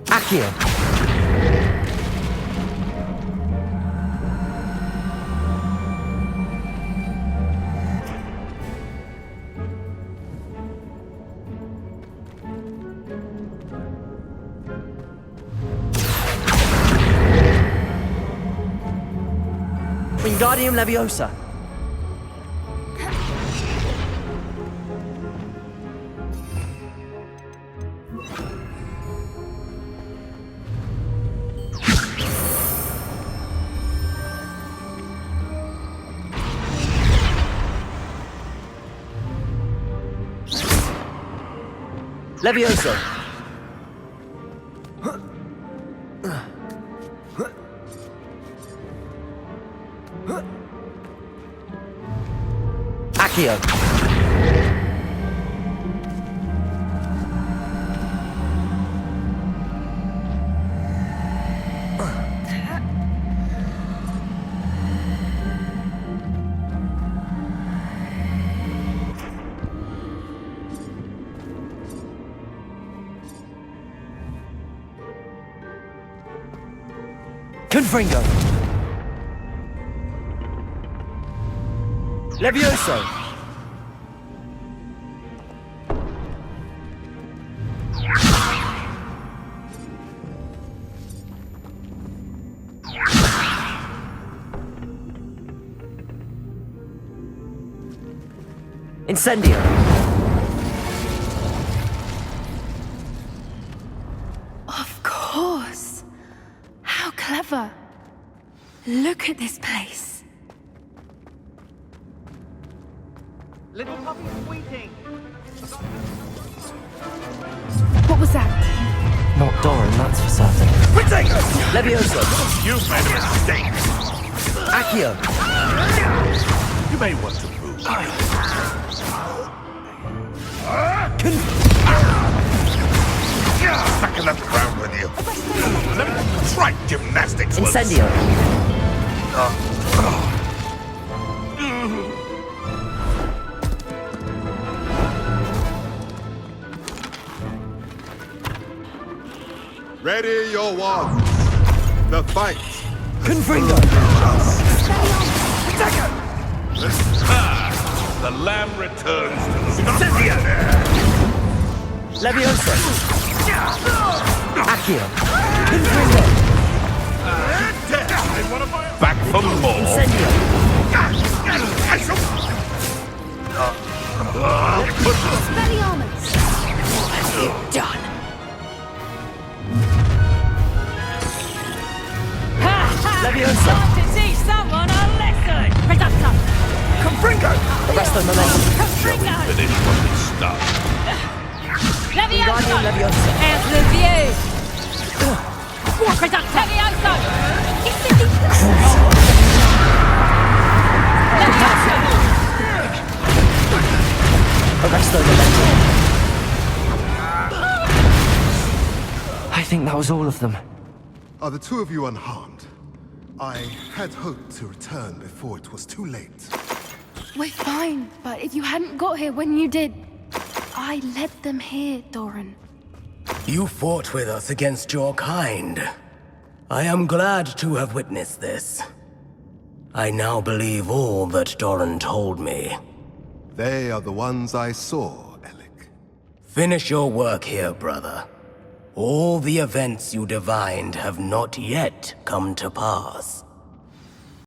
Accio. Wingardium Leviosa. Levioso. Accio. Confringo. Levioso. Incendio. Of course. How clever. Look at this place. Little puppy squeaking. What was that? Not Doran, that's for certain. Potato! Levioso. You've made a mistake. Accio. You may want to move. Back in the ground with you. Let me try gymnastics once. Incendio. Ready your wands. The fight. Confringo. The lamb returns to the Incendio! Levioso. Accio. Confringo. Back for more. Incendio. Expelliarmus! You're done. Leviosa. To teach someone a lesson! Reducto! Confringo! Arresto momentum. Confringo! Finish what we start. Levioso! Wingardium Leviosa. As the view! Reducto! Levioso! Arresto momentum. I think that was all of them. Are the two of you unharmed? I had hoped to return before it was too late. We're fine, but if you hadn't got here when you did, I led them here, Doran. You fought with us against your kind. I am glad to have witnessed this. I now believe all that Doran told me. They are the ones I saw, Alec. Finish your work here, brother. All the events you divined have not yet come to pass.